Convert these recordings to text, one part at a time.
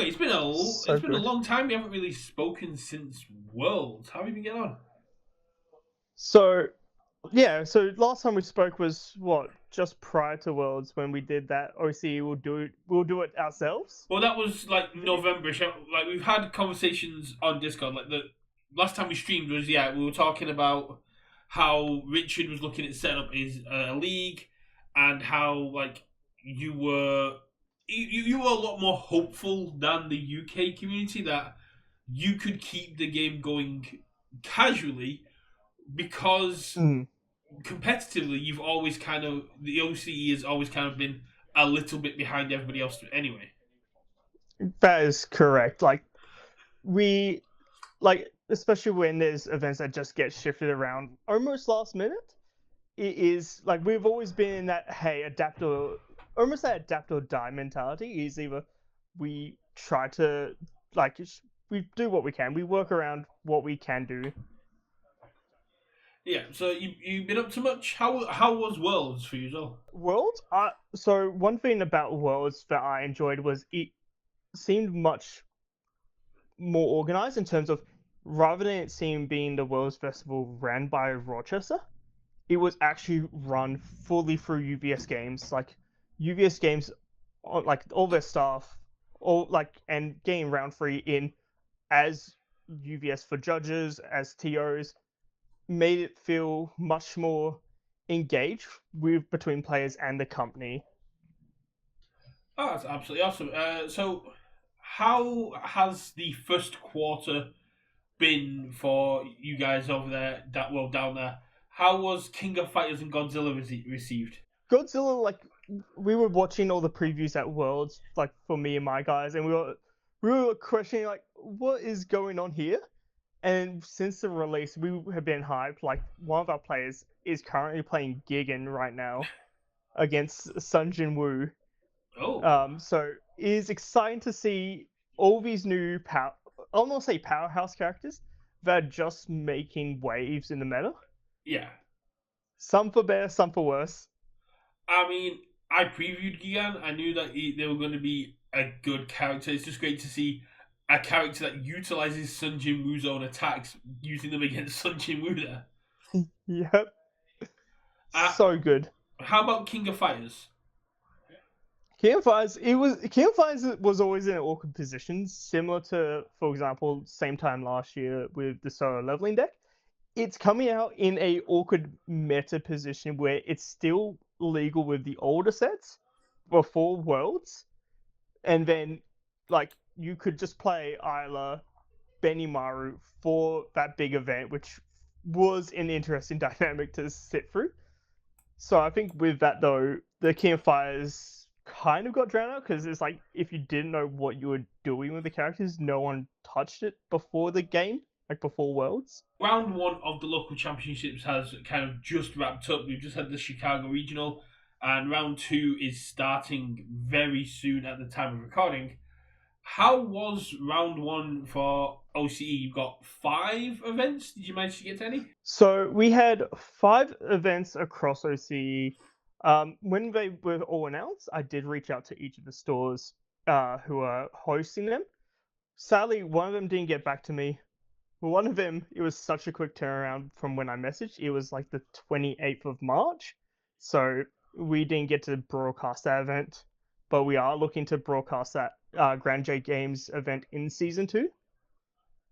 Anyway, So it's been a good. long time. We haven't really spoken since Worlds. How have you been getting on? So yeah, so last time we spoke was what, just prior to Worlds when we did that OCE we'll do it ourselves. Well, that was like November-ish. Like we've had conversations on Discord. Like the last time we streamed was we were talking about how Richard was looking at setting up his league, and how like you were you were a lot more hopeful than the UK community that you could keep the game going casually because Mm, competitively you've always kind of the OCE has always kind of been a little bit behind everybody else anyway. that is correct. We like especially when there's events that just get shifted around almost last minute. It is like we've always been in that hey adapt or almost that adapt or die mentality. Is either we try to like we do what we can, we work around what we can do. Yeah, so you've been up to much? How was Worlds for you as well? Worlds, so one thing about Worlds that I enjoyed was it seemed much more organized in terms of rather than it seem being the Worlds Festival ran by Rochester, it was actually run fully through UVS Games. Like UVS Games, like all their staff, all like and getting round three in as UVS for judges, as TOs, made it feel much more engaged with between players and the company. Oh, that's absolutely awesome. So, how has the first quarter been for you guys over there? Down there. How was King of Fighters and Godzilla received? Godzilla, like we were watching all the previews at Worlds, like for me and my guys, and we were questioning like what is going on here. And since the release, we have been hyped. Like one of our players is currently playing Gigan right now against Sun Jin Woo. Oh, So it is exciting to see all these new I'll not say powerhouse characters that are just making waves in the meta. yeah. Some for better, some for worse. I mean, I previewed Gigan. I knew that they were going to be a good character. It's just great to see a character that utilizes Sun Jin Woo's own attacks, using them against Sun Jin Woo there. Yep, Uh, so good. how about King of Fighters? King of Fighters was always in an awkward position, similar to, for example, same time last year with the solo leveling deck. It's coming out in a awkward meta position where it's still legal with the older sets before Worlds, and then like you could just play Isla, Benimaru for that big event, which was an interesting dynamic to sit through. So I think with that though, the King of Fighters kind of got drowned out because it's like if you didn't know what you were doing with the characters, no one touched it before the game, like before Worlds. Round one of the local championships has kind of just wrapped up. We've just had the Chicago Regional, and round two is starting very soon at the time of recording. How was round one for OCE? You've got 5 events. Did you manage to get to any? So we had 5 events across OCE. When they were all announced, I did reach out to each of the stores who are hosting them. Sadly, one of them didn't get back to me. One of them, it was such a quick turnaround from when I messaged. It was like the 28th of March. So we didn't get to broadcast that event, but we are looking to broadcast that Grand J Games event in season 2.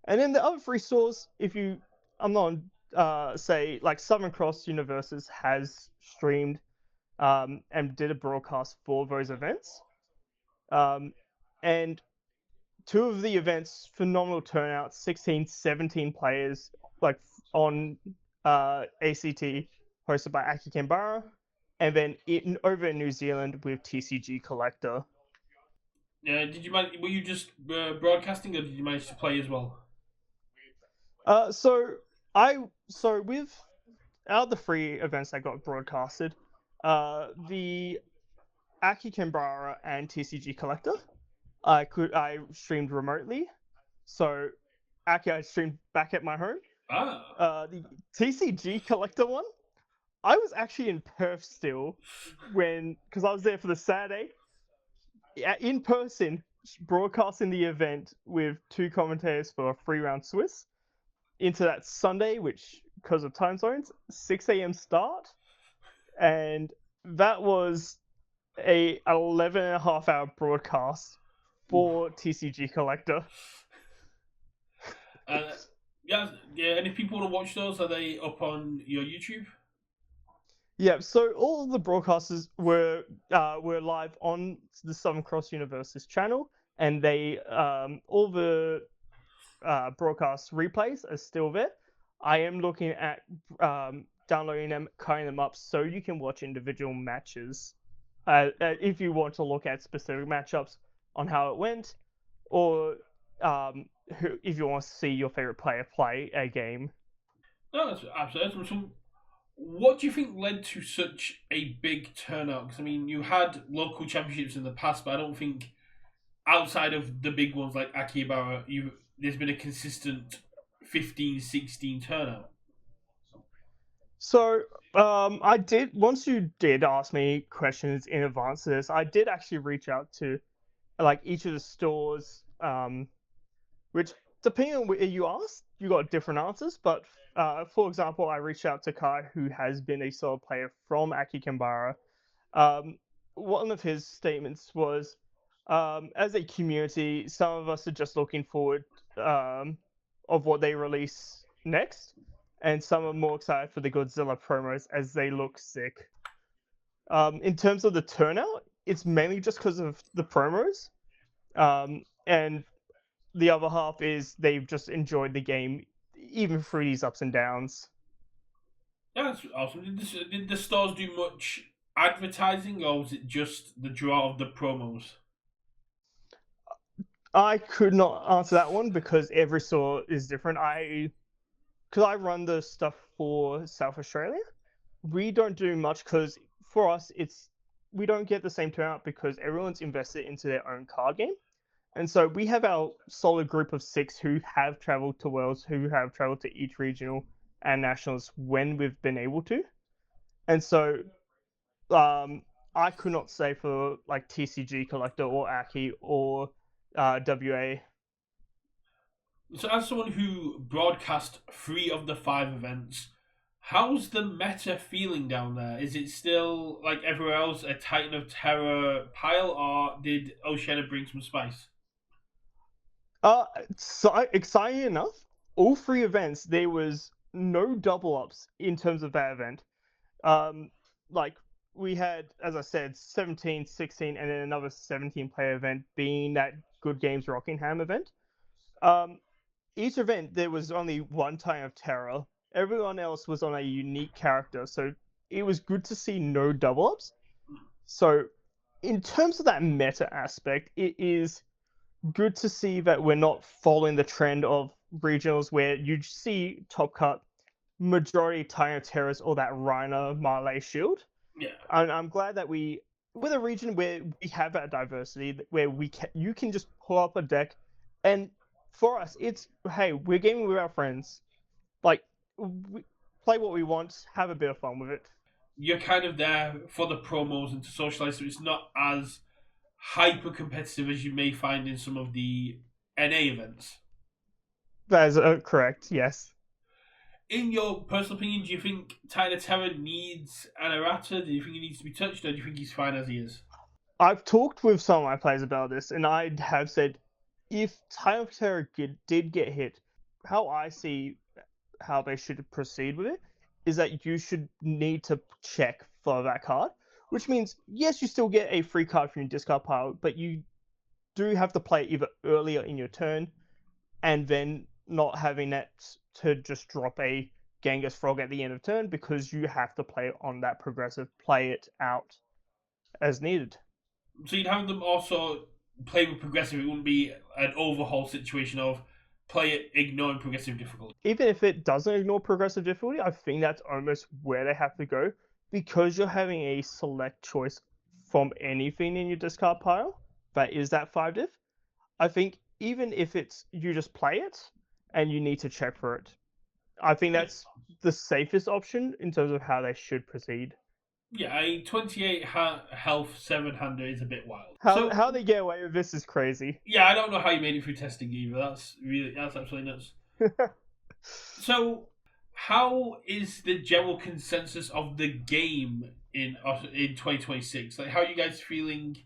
And then the other 3 stores, if you, I'm not say like Southern Cross Universus has streamed and did a broadcast for those events. And 2 of the events, phenomenal turnout, 16, 17 players, like on ACT, hosted by Aki Kambara, and then over in New Zealand with TCG Collector. Did you Were you just broadcasting, or did you manage to play as well? So with out of the 3 events that got broadcasted, the Aki Kambara and TCG Collector, I streamed remotely. So Aki I streamed back at my home. Ah, The TCG Collector one, I was actually in Perth still because I was there for the Saturday. In person, broadcasting the event with 2 commentators for a 3-round Swiss into that Sunday, which, because of time zones, 6 a.m. start. And that was a 11.5-hour broadcast Oof. for TCG Collector. Uh, yeah, yeah. And if people want to watch those, are they up on your YouTube? Yeah, so all of the broadcasters were live on the Southern Cross Universus channel, and they all the broadcast replays are still there. I am looking at downloading them, cutting them up, so you can watch individual matches. If you want to look at specific matchups on how it went, or if you want to see your favorite player play a game. No, that's absolutely. So, what do you think led to such a big turnout? Because I mean, you had local championships in the past, but I don't think outside of the big ones like Akihabara, there's been a consistent 15, 16 turnout. So I did once you did ask me questions in advance of this, I did actually reach out to like each of the stores, which depending on where you asked, you got different answers. But for example, I reached out to Kai, who has been a solid player from Akihabara. Um, One of his statements was, as a community, some of us are just looking forward of what they release next, and some are more excited for the Godzilla promos as they look sick. In terms of the turnout, it's mainly just because of the promos, and the other half is they've just enjoyed the game even through these ups and downs. Yeah, that's awesome. Did the stores do much advertising, or was it just the draw of the promos? I could not answer that one because every store is different. Because I run the stuff for South Australia, we don't do much because for us we don't get the same turnout because everyone's invested into their own card game. And so we have our solid group of 6 who have traveled to Worlds, who have traveled to each regional and nationals when we've been able to. And so um, I could not say for like TCG Collector or Aki or WA. So, as someone who broadcast 3 of the 5 events, how's the meta feeling down there? Is it still like everywhere else a Titan of Terror pile, or did Oceania bring some spice? Uh, so exciting enough, all 3 events there was no double ups in terms of that event. Um, like we had, as I said, 17, 16, and then another 17 player event being that Good Games Rockingham event. Um, each event there was only one Time of Terror. Everyone else was on a unique character, so it was good to see no double ups. So, in terms of that meta aspect, it is good to see that we're not following the trend of regionals where you see top cut majority Time of Terrors or that Reiner Marley shield. Yeah. And I'm glad that with a region where we have that diversity, where you can just pull up a deck, and for us, it's hey, we're gaming with our friends, like we play what we want, have a bit of fun with it. You're kind of there for the promos and to socialize, so it's not as hyper competitive as you may find in some of the NA events. That is correct. Yes, In your personal opinion, do you think Tyler Terra needs an errata? Do you think he needs to be touched, or do you think he's fine as he is? I've talked with some of my players about this, and I have said if Time Terror did get hit, how I see how they should proceed with it is that you should need to check for that card, which means yes, you still get a free card from your discard pile, but you do have to play either earlier in your turn and then not having that to just drop a Genghis Frog at the end of turn because you have to play on that progressive, play it out as needed. So you'd have them also play with progressive. It wouldn't be an overhaul situation of play it ignoring progressive difficulty. Even if it doesn't ignore progressive difficulty, I think that's almost where they have to go because you're having a select choice from anything in your discard pile that is that 5 diff. I think even if it's you just play it and you need to check for it, I think Yeah. that's the safest option in terms of how they should proceed. Yeah, a 28 health 7-hander is a bit wild. How they get away with this is crazy. Yeah, I don't know how you made it through testing either. That's absolutely nuts. So, how is the general consensus of the game in 2026? Like, how are you guys feeling?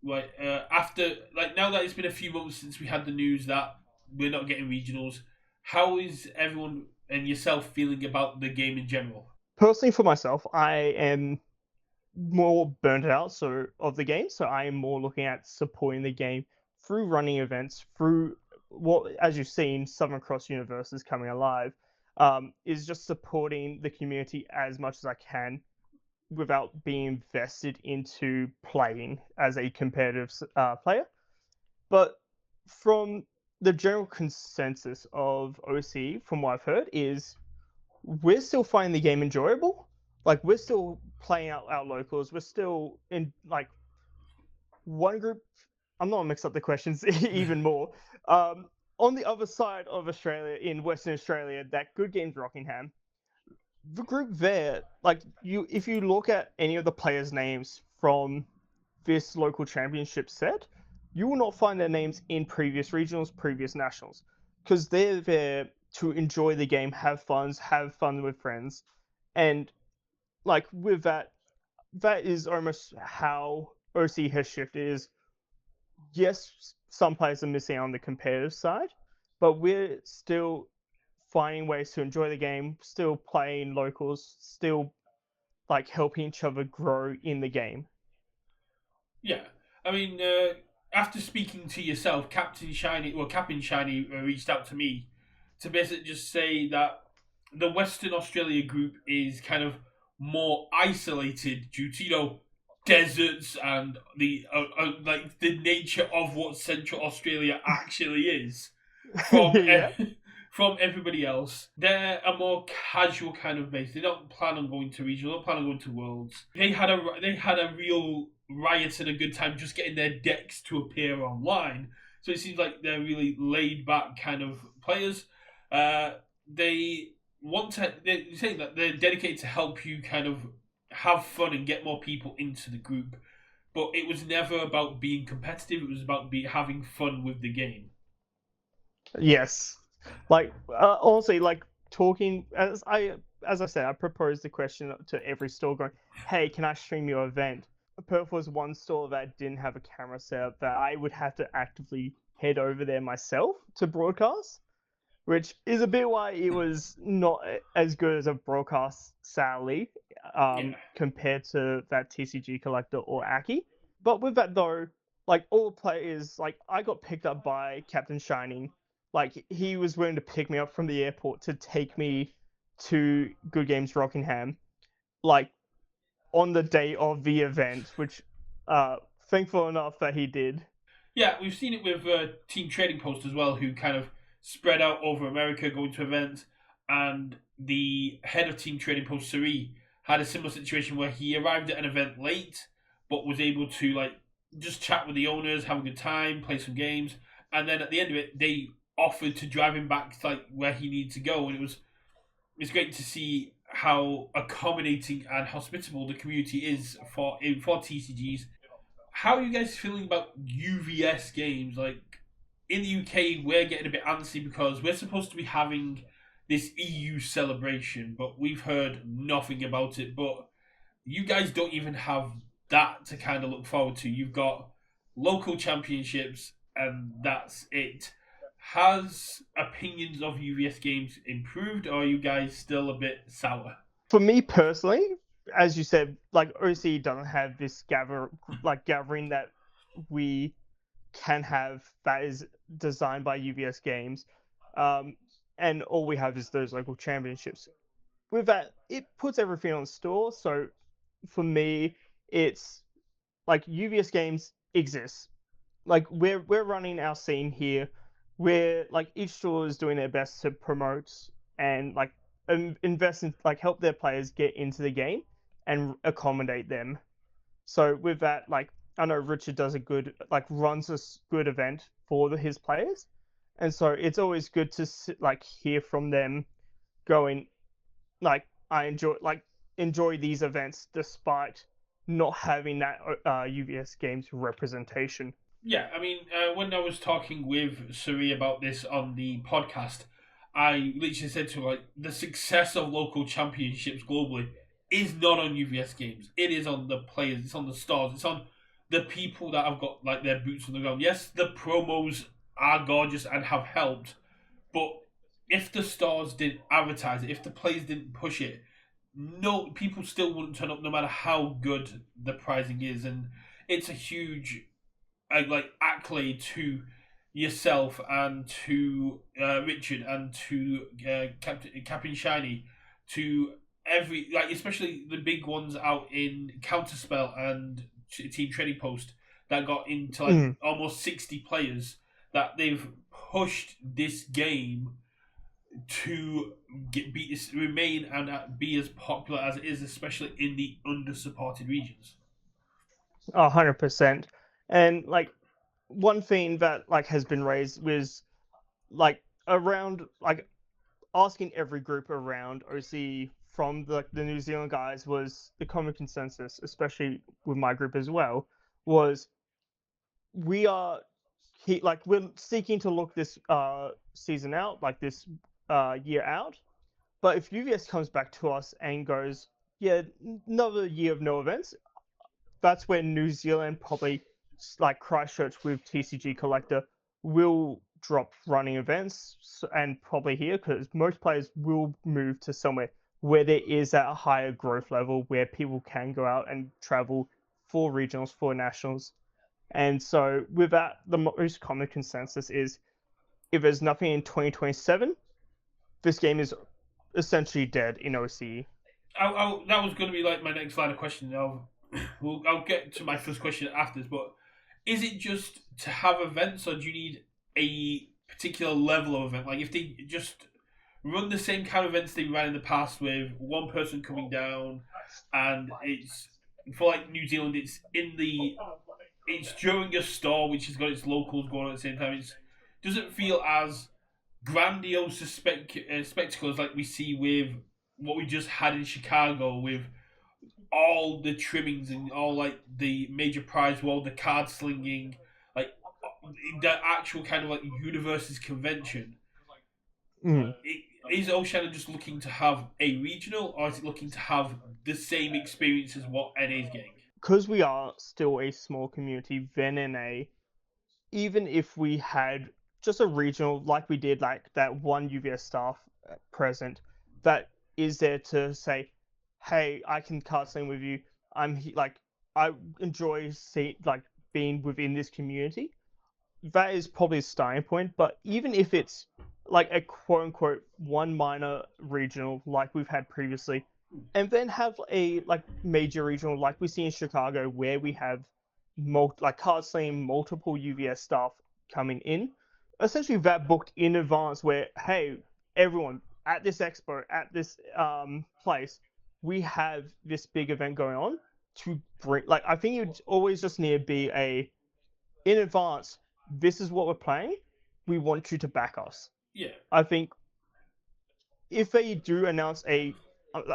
Like after now that it's been a few months since we had the news that we're not getting regionals, how is everyone and yourself feeling about the game in general? Personally, for myself, I am more burnt out of the game, so I am more looking at supporting the game through running events, through what, as you've seen, Southern Cross Universus coming alive, is just supporting the community as much as I can without being invested into playing as a competitive player. But from the general consensus of OCE, from what I've heard, is we're still finding the game enjoyable. Like, we're still playing out our locals. We're still in like one group. I'm not gonna mix up the questions even more. On the other side of Australia, in Western Australia, that Good Games Rockingham, the group there, like if you look at any of the players' names from this local championship set, you will not find their names in previous regionals, previous nationals, because they're there to enjoy the game, have fun with friends, and like with that, that is almost how OC has shifted. Is yes, some players are missing on the competitive side, but we're still finding ways to enjoy the game, still playing locals, still like helping each other grow in the game. Yeah, I mean, after speaking to yourself, Captain Shiny reached out to me to basically just say that the Western Australia group is kind of more isolated due to deserts and the like the nature of what Central Australia actually is from Yeah. from everybody else. They're a more casual kind of base. They don't plan on going to regional. They don't plan on going to worlds. They had a real riot and a good time just getting their decks to appear online. So it seems like they're really laid back kind of players. They want to. They're saying that they're dedicated to help you kind of have fun and get more people into the group. But it was never about being competitive. It was about having fun with the game. Yes. Like honestly, like talking as I said, I proposed the question to every store going, "Hey, can I stream your event?" Perth was one store that didn't have a camera setup that I would have to actively head over there myself to broadcast, which is a bit why it was not as good as a broadcast, sadly, Yeah. compared to that TCG Collector or Aki. But with that though, like all players, like I got picked up by Captain Shining. Like he was willing to pick me up from the airport to take me to Good Games Rockingham, like on the day of the event, which thankful enough that he did. Yeah, we've seen it with Team Trading Post as well, who kind of spread out over America going to events. And the head of Team Trading Post, Suri, had a similar situation where he arrived at an event late, but was able to just chat with the owners, have a good time, play some games, and then at the end of it, they offered to drive him back to where he needed to go, and it's great to see how accommodating and hospitable the community is for TCGs. How are you guys feeling about UVS games? Like in the UK, we're getting a bit antsy because we're supposed to be having this EU celebration, but we've heard nothing about it. But you guys don't even have that to kind of look forward to. You've got local championships, and that's it. Has opinions of UVS games improved, or are you guys still a bit sour? For me personally, as you said, like OC doesn't have this gathering that we can have that is designed by UVS Games, um, and all we have is those local championships. With that, it puts everything on store. So for me, it's like UVS Games exists. Like we're running our scene here. We're like each store is doing their best to promote and like invest in like help their players get into the game and accommodate them. So with that, like I know Richard does a good runs a good event for his players, and so it's always good to hear from them going like I enjoy like enjoy these events despite not having that UVS Games representation. Yeah, I mean, when I was talking with Suri about this on the podcast, I literally said to her, like, the success of local championships globally is not on UVS games. It is on the players, it's on the stars, it's on the people that have got like their boots on the ground. Yes, the promos are gorgeous and have helped, but if the stars didn't advertise it, if the players didn't push it, no people still wouldn't turn up no matter how good the prizing is, and it's a huge like accolade to yourself and to Richard and to Captain Shiny, to every like especially the big ones out in Counterspell and Team Trading Post that got into like almost 60 players, that they've pushed this game to remain and be as popular as it is, especially in the undersupported regions. 100%. And like one thing that like has been raised was like around like asking every group around OCE from the New Zealand guys was the common consensus, especially with my group as well, was we are like we're seeking to look this season out, like this year out. But if UVS comes back to us and goes, yeah, another year of no events, that's when New Zealand probably, like Christchurch with TCG Collector, will drop running events and probably here because most players will move to somewhere where there is at a higher growth level where people can go out and travel for regionals, for nationals. And so with that, the most common consensus is if there's nothing in 2027, this game is essentially dead in OCE. That was going to be like my next line of questioning. I'll get to my first question after this, but is it just to have events, or do you need a particular level of event? Like if they just run the same kind of events they ran in the past with one person coming down, and it's for like New Zealand, it's during a store which has got its locals going on at the same time. It doesn't feel as grandiose a spectacles like we see with what we just had in Chicago with all the trimmings and all like the major prize world, the card slinging, like the actual kind of like Universus convention. Mm. Is Oceania just looking to have a regional, or is it looking to have the same experience as what NA's getting? Because we are still a small community, then NA, even if we had just a regional like we did, like that one UVS staff present that is there to say, hey, I can card sling with you. Like I enjoy like being within this community. That is probably a starting point. But even if it's like a quote unquote one minor regional like we've had previously, and then have a like major regional like we see in Chicago where we have like card slinging multiple UVS staff coming in, essentially that booked in advance where hey everyone at this expo at this place we have this big event going on to bring, like I think you'd always just need to be a in advance, this is what we're playing, we want you to back us. Yeah. I think if they do announce a,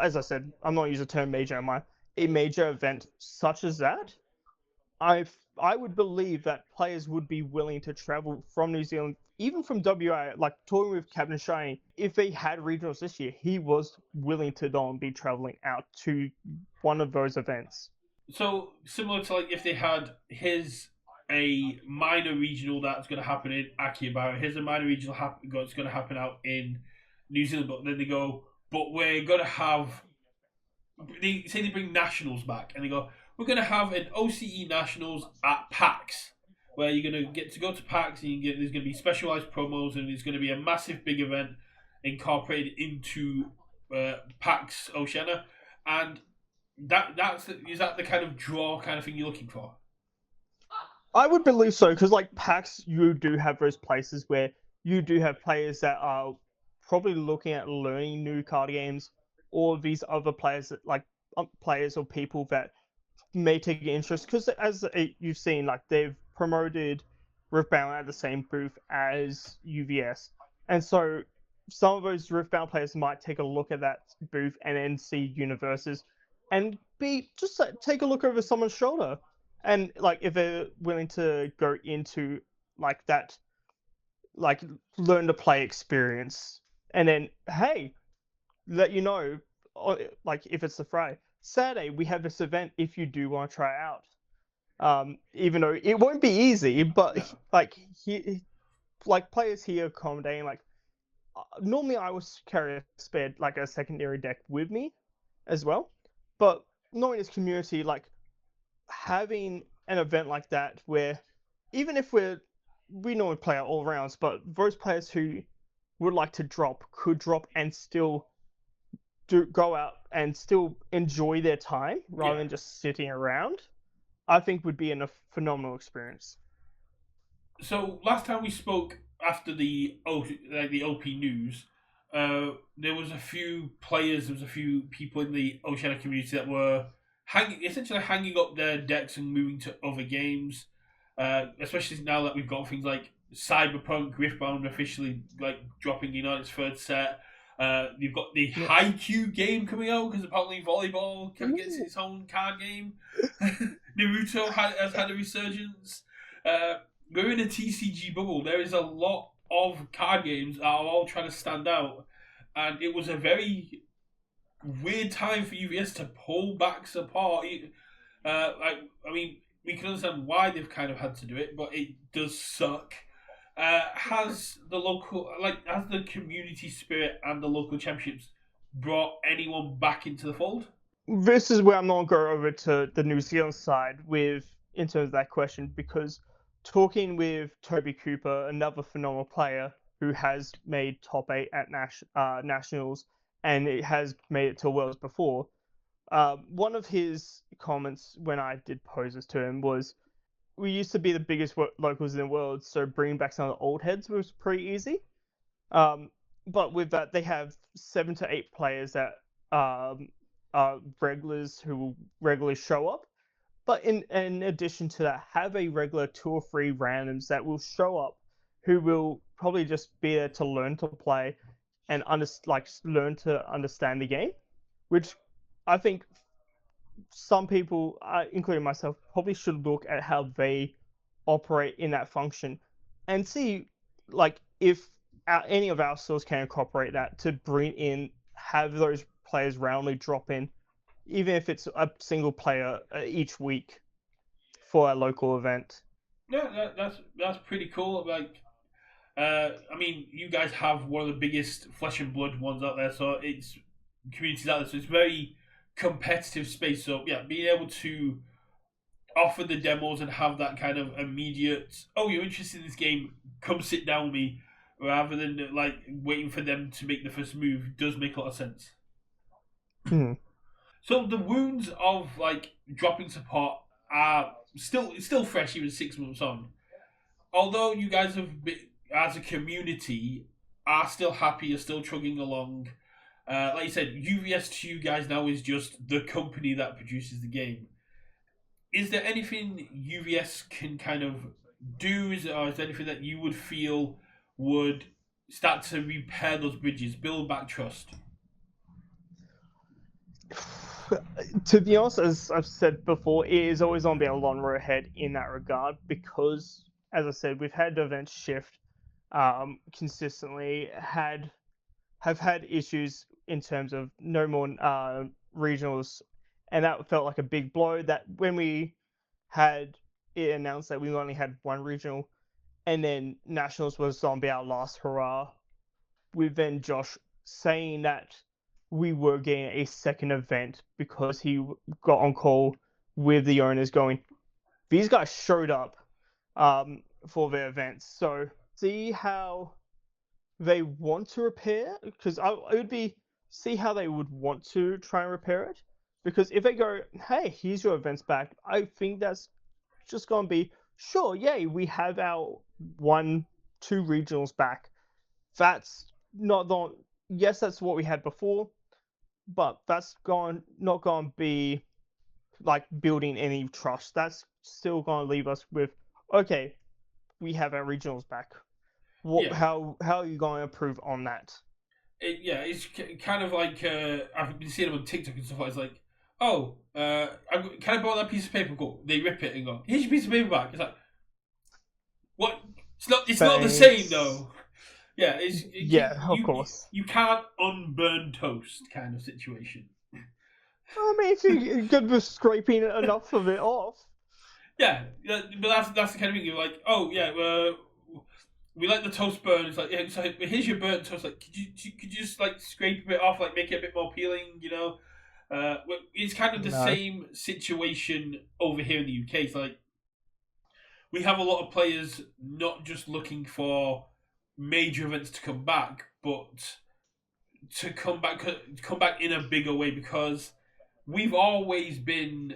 as I said, I'm not using the term major, am I? A major event such as that, I would believe that players would be willing to travel from New Zealand, even from WA. Like talking with Captain Shiny, if they had regionals this year, he was willing to don't be traveling out to one of those events. So similar to like if they had a minor regional that's going to happen in Akihabara, here's a minor regional that's going to happen out in New Zealand, but then they go, but we're going to have, they say they bring nationals back, and they go, we're going to have an OCE nationals at PAX, where you're going to get to go to PAX, and there's going to be specialized promos, and there's going to be a massive big event incorporated into PAX Oceania, and is that the kind of draw kind of thing you're looking for? I would believe so, because like PAX, you do have those places where you do have players that are probably looking at learning new card games, or these other players that like players or people that may take an interest. Because as you've seen, like they've promoted Riftbound at the same booth as UVS, and so some of those Riftbound players might take a look at that booth and then see Universes, and B, just like, take a look over someone's shoulder, and like if they're willing to go into like that, like learn to play experience, and then hey, let you know, like if it's the Friday, Saturday we have this event if you do want to try it out. Even though it won't be easy, but No. like like players here accommodating. Like normally I would carry a spare like a secondary deck with me as well, but knowing this community, like having an event like that where even if we normally play out all rounds, but those players who would like to drop could drop and still go out and still enjoy their time rather Yeah. than just sitting around, I think would be a phenomenal experience. So last time we spoke after the OP news, there was a few players, there was a few people in the Oceania community that were essentially hanging up their decks and moving to other games. Especially now that we've got things like Cyberpunk Riftbound officially like dropping in on its third set. You've got the Yeah. Haikyuu game coming out because apparently volleyball kind of gets Ooh. its own card game. Naruto has had a resurgence. We're in a TCG bubble. There is a lot of card games that are all trying to stand out, and it was a very weird time for UVS to pull back support. I mean, we can understand why they've kind of had to do it, but it does suck. Has the community spirit and the local championships brought anyone back into the fold? This is where I'm going to go over to the New Zealand side with in terms of that question, because talking with Toby Cooper, another phenomenal player who has made top 8 at nationals and it has made it to worlds before. One of his comments when I did pose this to him was, "We used to be the biggest locals in the world, so bringing back some of the old heads was pretty easy." Um, but with that, they have 7 to 8 players that are regulars who will regularly show up. But in addition to that, have a regular 2 or 3 randoms that will show up, who will probably just be there to learn to play and learn to understand the game, which I think some people, including myself, probably should look at how they operate in that function and see like if any of our stores can incorporate that to bring in, have those players randomly drop in, even if it's a single player each week for a local event. Yeah, that's pretty cool. I mean, you guys have one of the biggest flesh and blood ones out there, so it's communities out there, so it's very competitive space. So yeah, being able to offer the demos and have that kind of immediate, oh, you're interested in this game, come sit down with me, rather than like waiting for them to make the first move, does make a lot of sense. Hmm. So the wounds of like dropping support are still fresh even 6 months on. Although you guys have been, as a community, are still happy, you're still chugging along. Like you said, UVS to you guys now is just the company that produces the game. Is there anything UVS can kind of do, or is there anything that you would feel would start to repair those bridges, build back trust? To be honest, as I've said before, it is always going to be a long road ahead in that regard because, as I said, we've had events shift consistently, have had issues in terms of no more regionals, and that felt like a big blow. That when we had it announced that we only had one regional, and then nationals was going to be our last hurrah, with then Josh saying that we were getting a second event because he got on call with the owners going, these guys showed up for their events. So see how they want to repair, because it would be see how they would want to try and repair it. Because if they go, hey, here's your events back, I think that's just going to be, sure, yay, we have our 1, 2 regionals back. That's not the, yes, that's what we had before, but that's not going to be like building any trust. That's still going to leave us with, okay, we have our regionals back. Yeah, How are you going to improve on that? it's kind of like I've been seeing them on TikTok and stuff like. It's like, can I borrow that piece of paper? Go. They rip it and go, here's your piece of paper back. It's like, what? It's not the same though. Yeah, of course. You can't unburn toast kind of situation. I mean, if you're good with scraping enough of it off. Yeah, but that's the kind of thing. You're like, we like the toast burn. It's like, yeah, so here's your burnt toast. Like, could you just like scrape a bit off, like make it a bit more appealing, you know? It's kind of the same situation over here in the UK. It's like we have a lot of players not just looking for major events to come back, but to come back in a bigger way, because we've always been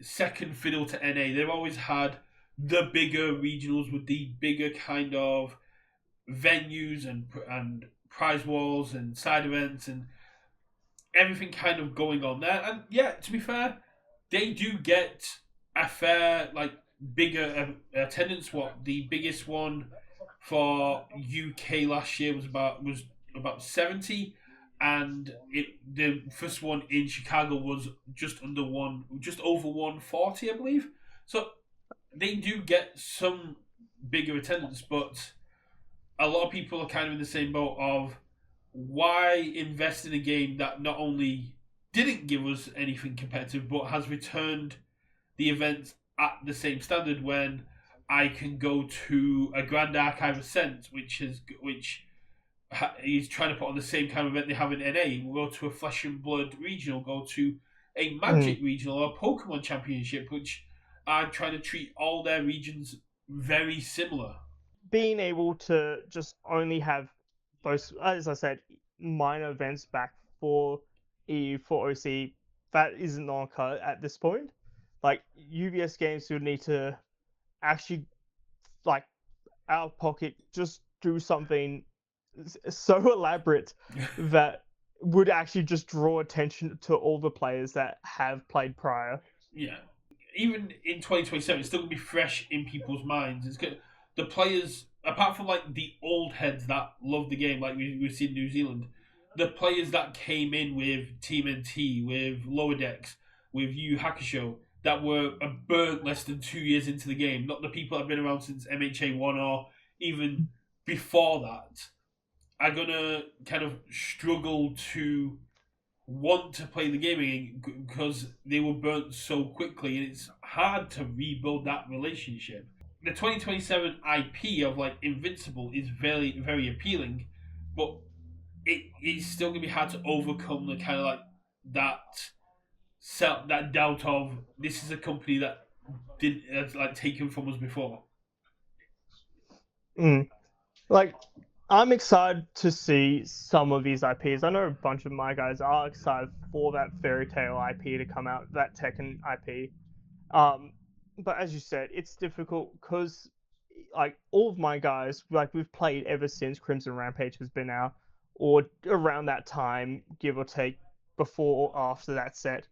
second fiddle to NA. They've always had the bigger regionals with the bigger kind of venues and prize walls and side events and everything kind of going on there. And yeah, to be fair, they do get a fair, like, bigger attendance. What the biggest one for UK last year was about 70, and the first one in Chicago was just over 140, I believe. So they do get some bigger attendance, but a lot of people are kind of in the same boat of why invest in a game that not only didn't give us anything competitive but has returned the events at the same standard, when I can go to a Grand Archive Ascent, which is trying to put on the same kind of event they have in NA. We'll go to a Flesh and Blood regional, go to a Magic regional or a Pokemon Championship, which are trying to treat all their regions very similar. Being able to just only have those, as I said, minor events back for OCE, that isn't non-cut at this point. Like, UVS Games would need to actually, like, out of pocket, just do something so elaborate that would actually just draw attention to all the players that have played prior. Yeah. Even in 2027, it's still going to be fresh in people's minds. It's good. The players, apart from like the old heads that love the game, like we've seen in New Zealand, the players that came in with Team NT, with Lower Decks, with Yu Hakusho, that were burnt less than 2 years into the game, not the people that have been around since MHA 1 or even before that, are going to kind of struggle to want to play the game again because they were burnt so quickly, and it's hard to rebuild that relationship. The 2027 IP of like Invincible is very, very appealing, but it's still going to be hard to overcome the kind of like that doubt of this is a company that has like taken from us before. Like, I'm excited to see some of these IPs. I know a bunch of my guys are excited for that Fairy Tail IP to come out, that Tekken IP. But as you said, it's difficult because, like, all of my guys, like, we've played ever since Crimson Rampage has been out, or around that time, give or take, before or after that set.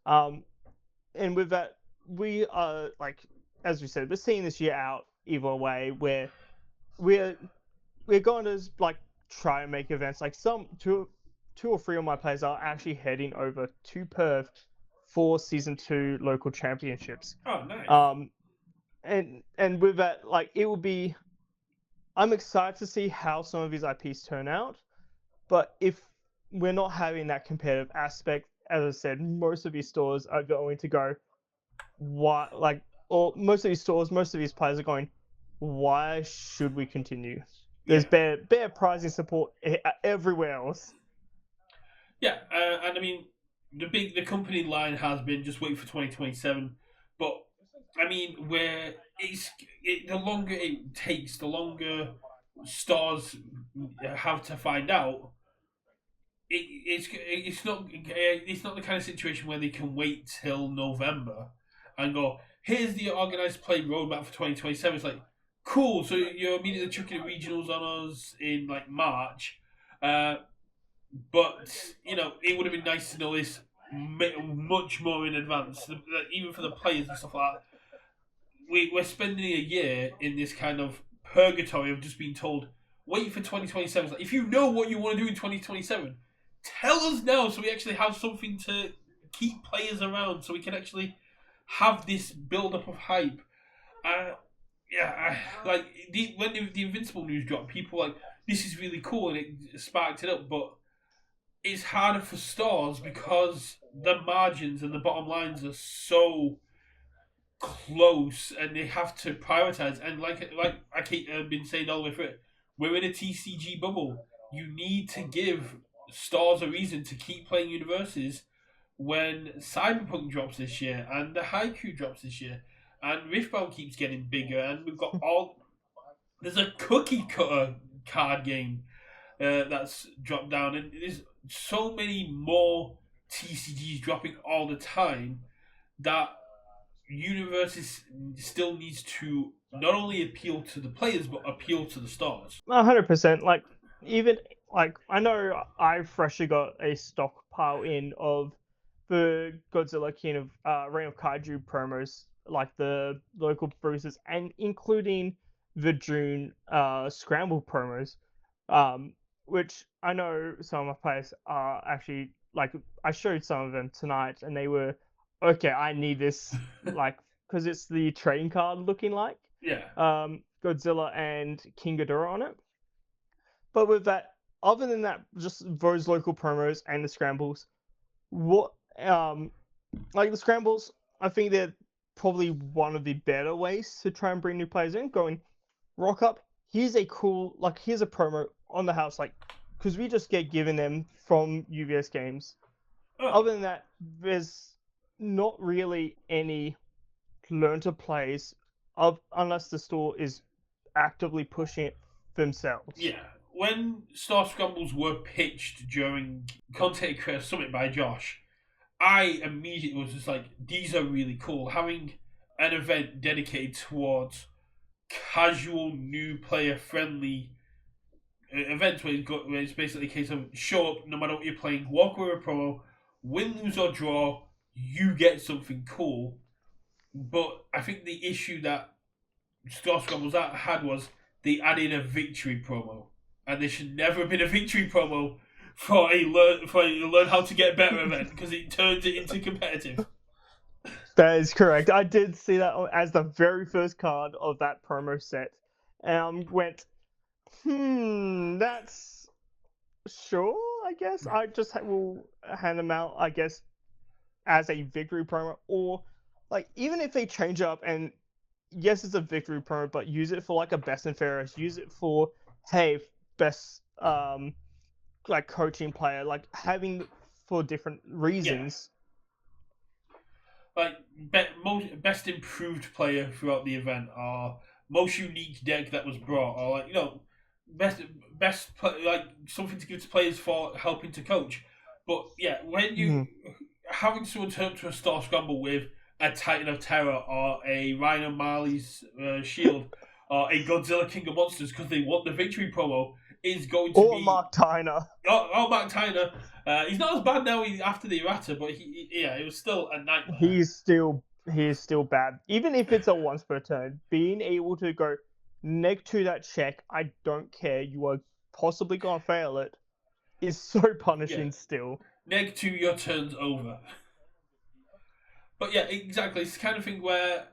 And with that, we are, like, as we said, we're seeing this year out either way, where we're going to like try and make events. Like two or three of my players are actually heading over to Perth for season 2 local championships. Oh, nice. And with that, like, it will be. I'm excited to see how some of these IPs turn out, but if we're not having that competitive aspect, as I said, most of these stores are going to go, why? Like, or most of these stores, most of these players are going, why should we continue? There's bare prizing support everywhere else. Yeah, and I mean, the company line has been just wait for 2027, but I mean, where the longer it takes, the longer stars have to find out. It's not the kind of situation where they can wait till November and go, here's the organised play roadmap for 2027. It's like, cool, so you're immediately chucking regionals on us in like March, but you know, it would have been nice to know this much more in advance, even for the players and stuff like that. We're spending a year in this kind of purgatory of just being told, wait for 2027. Like, if you know what you want to do in 2027, tell us now so we actually have something keep players around so we can actually have this build up of hype. Like when the Invincible news dropped, people were like, this is really cool, and it sparked it up. But it's harder for stores because the margins and the bottom lines are so close, and they have to prioritize. And like I keep been saying all the way through it, we're in a TCG bubble. You need to give stores a reason to keep playing Universes when Cyberpunk drops this year and the Haiku drops this year and Riftbound keeps getting bigger, and we've got there's a cookie cutter card game that's dropped down, and there's so many more TCGs dropping all the time that Universes still needs to not only appeal to the players but appeal to the stars. 100%. Like, even like I know I freshly got a stockpile in of the Godzilla King of Reign of Kaiju promos, like the local bruises, and including the June Scramble promos, which I know some of my players are actually like. I showed some of them tonight, and they were okay. I need this, like, because it's the trading card looking like Godzilla and King Ghidorah on it. But with that, other than that, just those local promos and the scrambles, what like the scrambles, I think they're probably one of the better ways to try and bring new players in. Going rock up, here's a cool, like, here's a promo on the house, like, because we just get given them from UVS Games. Other than that, there's not really any learn to plays unless the store is actively pushing it themselves. Yeah. When Star Scrambles were pitched during Content Creator Summit by Josh, I immediately was just like, these are really cool. Having an event dedicated towards casual, new player friendly events where it's basically a case of show up no matter what you're playing, walk with a promo, win, lose, or draw, you get something cool. But I think the issue that Star Scrambles had was they added a victory promo, and there should never have been a victory promo for a learn how to get better event, because it turns it into competitive. That is correct. I did see that as the very first card of that promo set, and went, that's sure. I guess I just will hand them out, I guess, as a victory promo, or like even if they change up and yes, it's a victory promo, but use it for like a best and fairest. Use it for, hey, best like coaching player, like having for different reasons. Yeah. Like best improved player throughout the event, or most unique deck that was brought, or like best like something to give to players for helping to coach. But yeah, when you having someone turn up to a Star Scramble with a Titan of Terror or a Ryan O'Malley's Shield or a Godzilla King of Monsters because they want the victory promo is going to be... Mark Tyner. Mark Tyner. He's not as bad now after the errata, but it was still a nightmare. He is still bad. Even if it's a once per turn, being able to go neg to that check, I don't care, you are possibly going to fail it, is so punishing still. Neg 2, your turn's over. But yeah, exactly. It's the kind of thing where,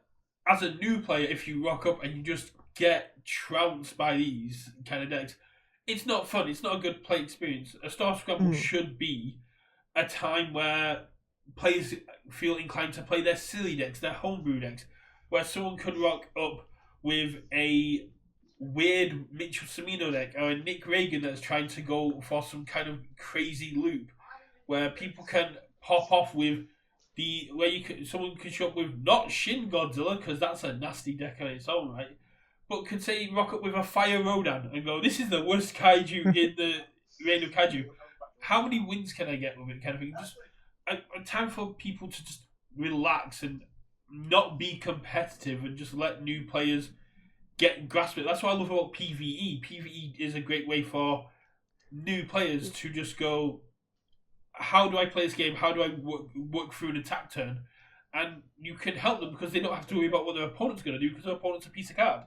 as a new player, if you rock up and you just get trounced by these kind of decks, it's not fun. It's not a good play experience. A Star Scramble should be a time where players feel inclined to play their silly decks, their homebrew decks, where someone could rock up with a weird Mitchell Cimino deck or a Nick Reagan that's trying to go for some kind of crazy loop, where people can pop off with someone could show up with not Shin Godzilla, because that's a nasty deck on its own, right? But could say rock up with a Fire Rodan and go, this is the worst kaiju in the Reign of Kaiju. How many wins can I get with it, kind of thing? Just a time for people to just relax and not be competitive and just let new players grasp it. That's what I love about PvE. PvE is a great way for new players to just go, how do I play this game? How do I work through an attack turn? And you can help them because they don't have to worry about what their opponent's going to do, because their opponent's a piece of card.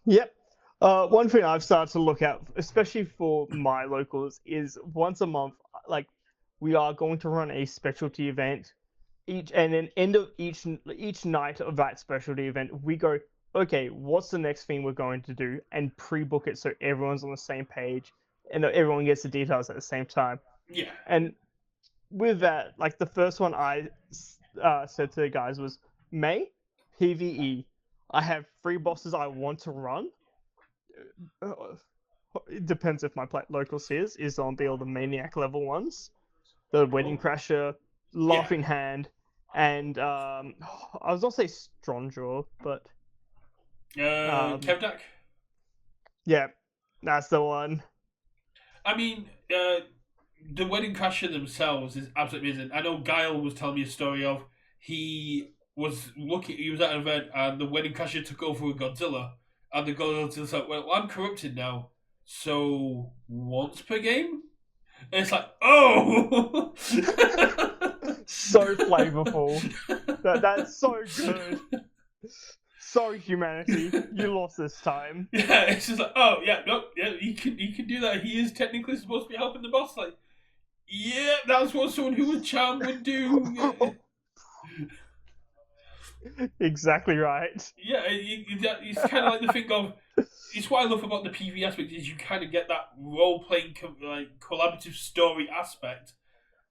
Yep. One thing I've started to look at, especially for my locals, is once a month, like, we are going to run a specialty event and then end of each night of that specialty event, we go, okay, what's the next thing we're going to do, and pre-book it so everyone's on the same page and everyone gets the details at the same time. Yeah. And with that, like the first one I said to the guys was May PVE. I have 3 bosses I want to run. It depends if my local is zombie or the maniac level ones. The Wedding Crasher, Laughing Hand, and I was gonna say Stronjaw, but Kevdak? Yeah, that's the one. I mean, the Wedding Crasher themselves is absolutely amazing. I know Guile was telling me a story of he was at an event and the Wedding Crasher took over with Godzilla, and the Godzilla's like, well, I'm corrupted now, so once per game? And it's like, oh! So flavorful. That's so good. Sorry, humanity, you lost this time. Yeah, it's just like, oh yeah, no, yeah, he can do that. He is technically supposed to be helping the boss. Like, yeah, that's what someone who would charm would do. Exactly right. Yeah, it's kind of like the thing of. It's what I love about the PvE aspect is you kind of get that role playing like collaborative story aspect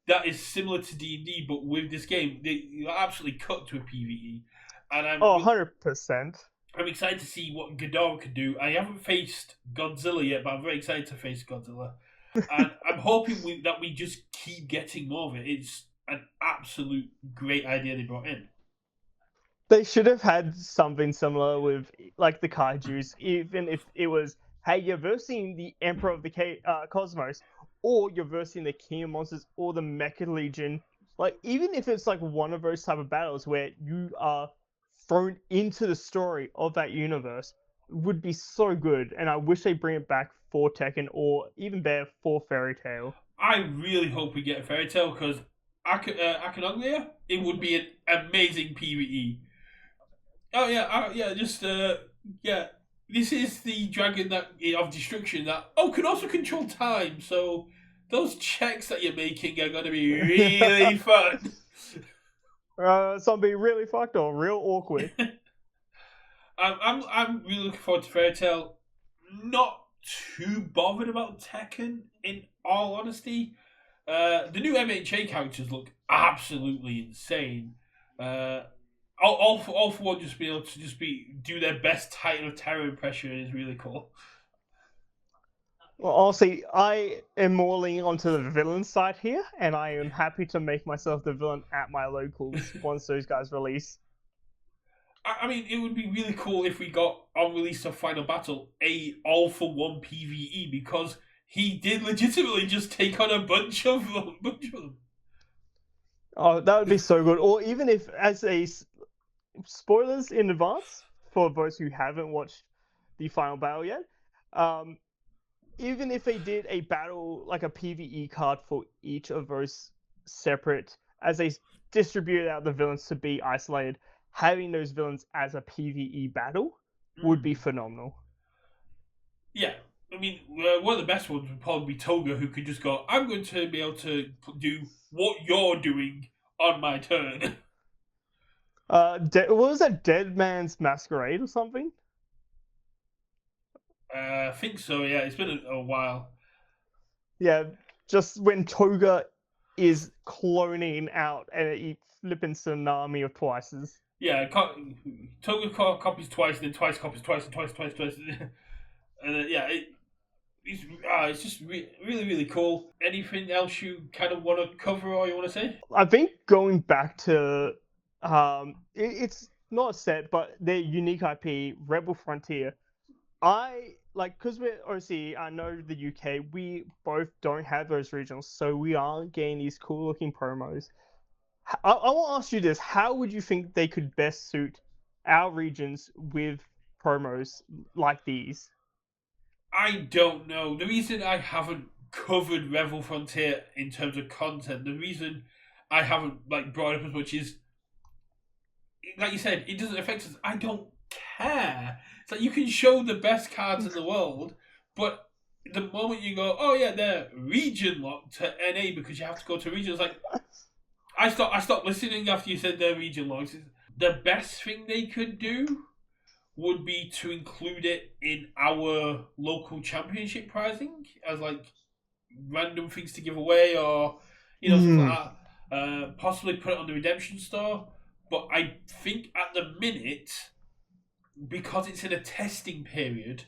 that is similar to D&D, but with this game they absolutely cut to a PvE. And I'm 100%. I'm excited to see what Ghidorah can do. I haven't faced Godzilla yet, but I'm very excited to face Godzilla. And I'm hoping that we just keep getting more of it. It's an absolute great idea they brought in. They should have had something similar with, like, the kaijus, even if it was, hey, you're versing the Emperor of the Cosmos, or you're versing the King of Monsters, or the Mecha Legion. Like, even if it's, like, one of those type of battles where you are thrown into the story of that universe, would be so good, and I wish they bring it back for Tekken, or even better, for Fairy Tail. I really hope we get a Fairy Tail, because Akonoglia, it would be an amazing PvE. Oh yeah, yeah. This is the dragon of destruction that can also control time. So those checks that you're making are going to be really fun. Some be really fucked or real awkward. I'm really looking forward to Fairy Tail. Not too bothered about Tekken, in all honesty. The new MHA characters look absolutely insane. All for one, just be able to do their best Titan of Terror impression is really cool. Well, honestly, I am more leaning onto the villain side here, and I am happy to make myself the villain at my locals once those guys release. I mean, it would be really cool if we got, on release of Final Battle, a all-for-one PvE, because he did legitimately just take on a bunch of them. Oh, that would be so good. Or even if, as a spoilers in advance for those who haven't watched the final battle yet, even if they did a battle, like a PvE card for each of those separate, as they distributed out the villains to be isolated, having those villains as a PvE battle would be phenomenal. Yeah. I mean, one of the best ones would probably be Toga, who could just go, I'm going to be able to do what you're doing on my turn. What was that, Dead Man's Masquerade or something? I think so, yeah. It's been a while. Yeah, just when Toga is cloning out and he flipping tsunami of twices. Yeah, Toga copies twice, then twice copies twice, and twice. And yeah, it's just really, really cool. Anything else you kind of want to cover or you want to say? I think going back to it's not a set, but their unique IP, Rebel Frontier. Because we're OCE, I know the UK, we both don't have those regionals, so we aren't getting these cool looking promos. I want to ask you this: how would you think they could best suit our regions with promos like these? I don't know. The reason I haven't covered Rebel Frontier in terms of content, the reason I haven't brought it up as much is, like you said, it doesn't affect us. I don't care. It's like you can show the best cards in the world, but the moment you go, oh yeah, they're region locked to NA because you have to go to region, it's like I stopped listening after you said they're region locked. The best thing they could do would be to include it in our local championship pricing as like random things to give away, or things like Mm, that. Possibly put it on the redemption store. But I think at the minute, because it's in a testing period,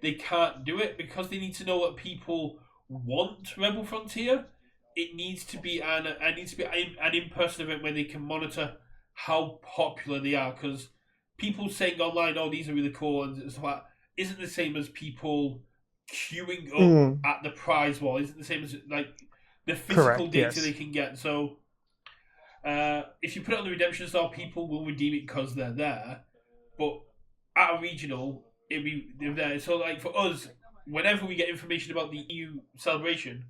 they can't do it because they need to know what people want Rebel Frontier. It needs to be an in person event where they can monitor how popular they are, because people saying online, "Oh, these are really cool," and stuff like that, isn't the same as people queuing up mm, at the prize wall. Isn't the same as like the physical correct. data they Yes. can get. So if you put it on the redemption store, people will redeem it because they're there. But at a regional, it'd be there. So like for us, whenever we get information about the EU celebration,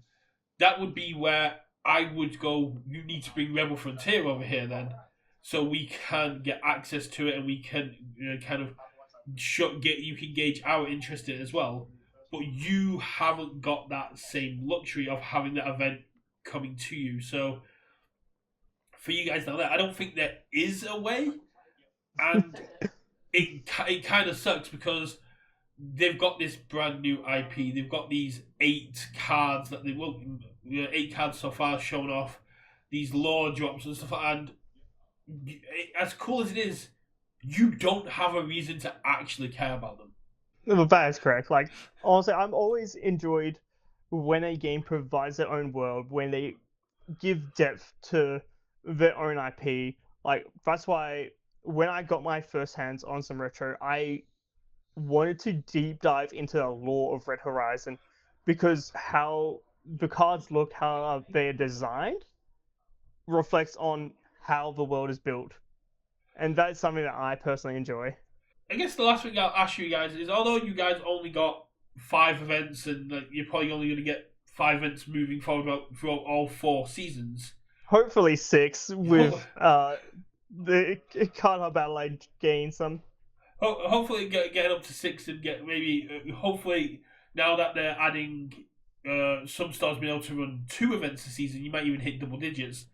that would be where I would go. You need to bring Rebel Frontier over here then, so we can get access to it and we can kind of get you can gauge our interest in it as well. But you haven't got that same luxury of having that event coming to you. So for you guys down there, I don't think there is a way, and it kind of sucks because they've got this brand new IP. They've got these 8 cards that they will 8 cards so far shown off. These lore drops and stuff, and as cool as it is, you don't have a reason to actually care about them. Well, that is correct. Like, honestly, I'm always enjoyed when a game provides their own world, when they give depth to their own IP. Like, that's why when I got my first hands on some retro, I wanted to deep dive into the lore of Red Horizon because how the cards look, how they're designed, reflects on how the world is built. And that is something that I personally enjoy. I guess the last thing I'll ask you guys is, although you guys only got 5 events and like, you're probably only going to get 5 events moving forward throughout all 4 seasons. Hopefully six with the Card Battle I gain some. Hopefully getting up to 6 and get maybe hopefully now that they're adding some stars being able to run 2 events a season, you might even hit double digits.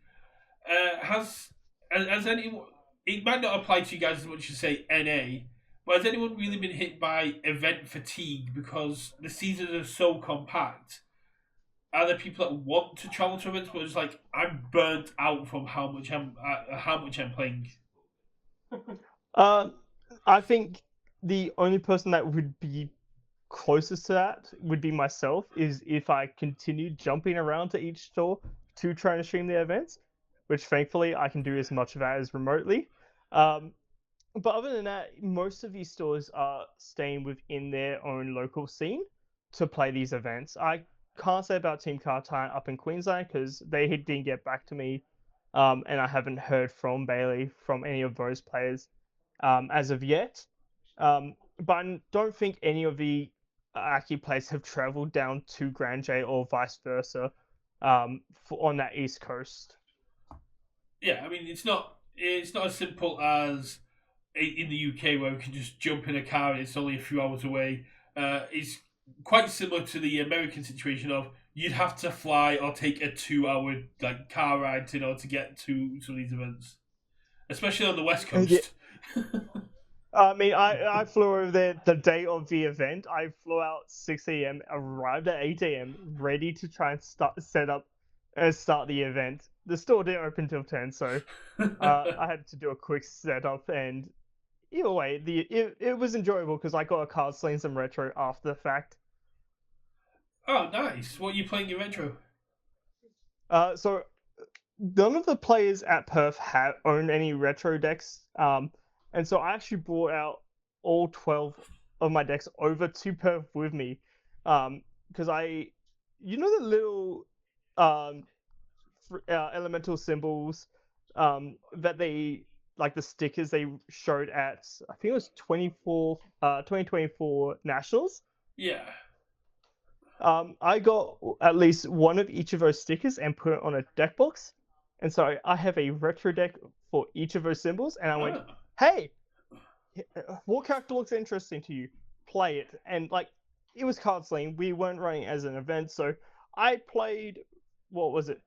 Has anyone? It might not apply to you guys as much as say NA, but has anyone really been hit by event fatigue because the seasons are so compact? Are there people that want to travel to events, but it's like I'm burnt out from how much I'm playing? Uh, I think the only person that would be closest to that would be myself. Is if I continued jumping around to each store to try and stream the events, which thankfully I can do as much of that as remotely. Um, but other than that, most of these stores are staying within their own local scene to play these events. I can't say about Team Cartine up in Queensland because they didn't get back to me, and I haven't heard from Bailey from any of those players as of yet. But I don't think any of the Aki players have travelled down to Grand J or vice versa on that East Coast. Yeah, I mean it's not as simple as in the UK where we can just jump in a car and it's only a few hours away. It's quite similar to the American situation of you'd have to fly or take a 2 hour like car ride to get to some of these events, especially on the West Yeah, Coast. I mean, I flew over there the day of the event. I flew out 6 a.m., arrived at 8 a.m., ready to try and set up and start the event. The store didn't open till 10, so I had to do a quick setup. And either way, it was enjoyable because I got a card sling some retro after the fact. Oh, nice! What are you playing in retro? So none of the players at Perth have owned any retro decks. And so I actually brought out all 12 of my decks over to Perth with me. Because the little um, elemental symbols that they, like the stickers they showed at, I think it was 2024 Nationals. Yeah. I got at least one of each of those stickers and put it on a deck box. And so I have a retro deck for each of those symbols. And I went, Ah. hey, what character looks interesting to you? Play it. And like it was card sling. We weren't running as an event, so I played. What was it?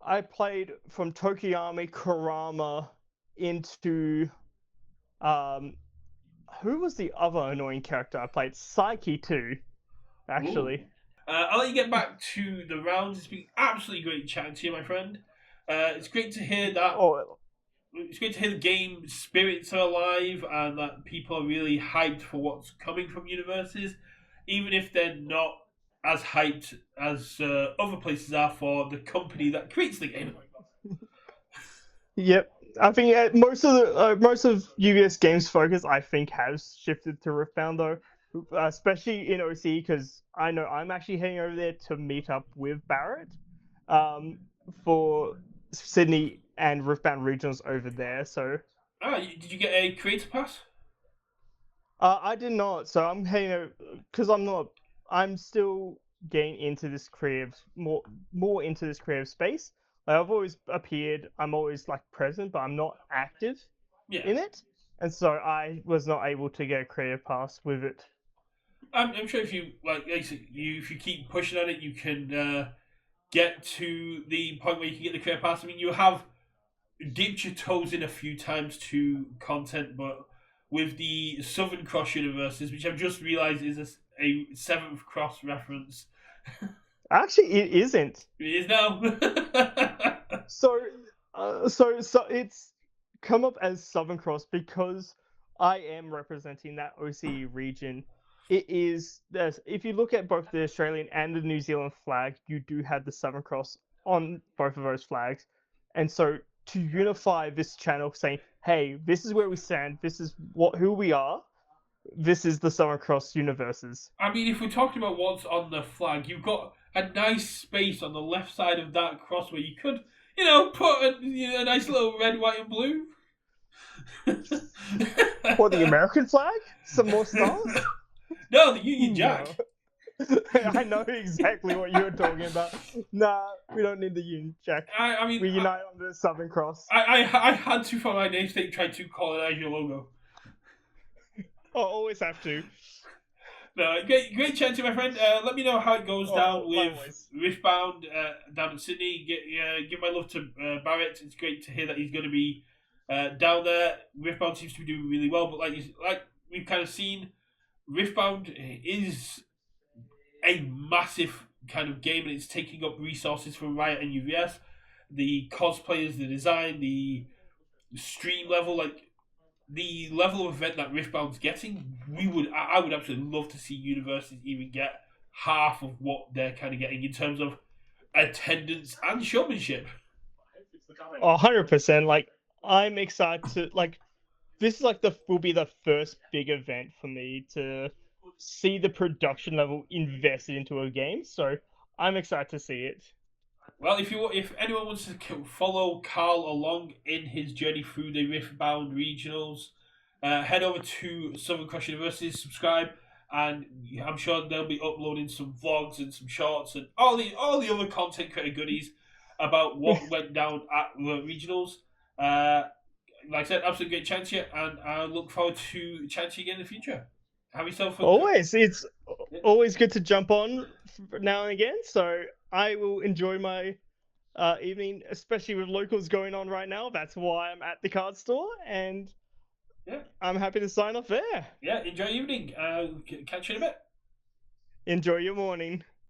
I played from Tokiyami Kurama into um. Who was the other annoying character I played? Psyche too, Ooh. actually. I'll let you get back to the rounds. It's been absolutely great chatting to you, my friend. It's great to hear that. Oh, It's great to hear the game spirits are alive and that people are really hyped for what's coming from universes, even if they're not as hyped as other places are for the company that creates the game. yep. I think most of UVS Games' focus, I think, has shifted to Riftbound though, especially in OC because I know I'm actually heading over there to meet up with Barrett, um, for Sydney and Riftbound regionals over there. So Did you get a creator pass? I did not. So I'm heading because I'm still getting into this creative more into this creative space. Like I've always appeared. I'm always like present, but I'm not active Yeah. in it, and so I was not able to get a creative pass with it. I'm sure if you if you keep pushing on it, you can get to the point where you can get the creator pass. I mean, you have dipped your toes in a few times to content, but with the Southern Cross Universus, which I've just realised is a Seventh Cross reference. Actually, it isn't. It is now. So, so it's come up as Southern Cross because I am representing that OCE region. It is if you look at both the Australian and the New Zealand flag, you do have the Southern Cross on both of those flags, and so to unify this channel, saying, "Hey, this is where we stand. This is who we are. This is the Southern Cross Universes." I mean, if we're talking about what's on the flag, you've got a nice space on the left side of that cross where you could, put a nice little red, white, and blue. Or the American flag? Some more stars? No, the Union Jack. No. I know exactly what you're talking about. Nah, we don't need the Union Jack. I mean, we unite under the Southern Cross. I had to, for my namesake, try to colonize your logo. I'll always have to. No, great chat to you, my friend. Let me know how it goes down with Riftbound down in Sydney. Give my love to Barrett. It's great to hear that he's going to be down there. Riftbound seems to be doing really well, but like we've kind of seen, Riftbound is a massive kind of game, and it's taking up resources from Riot and UVS. The cosplayers, the design, the stream level, like the level of event that Riftbound's getting, I would absolutely love to see Universes even get half of what they're kind of getting in terms of attendance and showmanship. 100%. Like I'm excited to this is will be the first big event for me to see the production level invested into a game. So I'm excited to see it. Well, if anyone wants to follow Carl along in his journey through the Riftbound regionals, head over to Southern Cross Universus, subscribe, and I'm sure they'll be uploading some vlogs and some shorts and all the other content creator goodies about what went down at the regionals. Like I said, absolutely great chance here, and I look forward to chatting to you again in the future. Have yourself it's always good to jump on now and again. So I will enjoy my evening, especially with locals going on right now. That's why I'm at the card store, and I'm happy to sign off there. Yeah, enjoy your evening. Catch you in a bit. Enjoy your morning.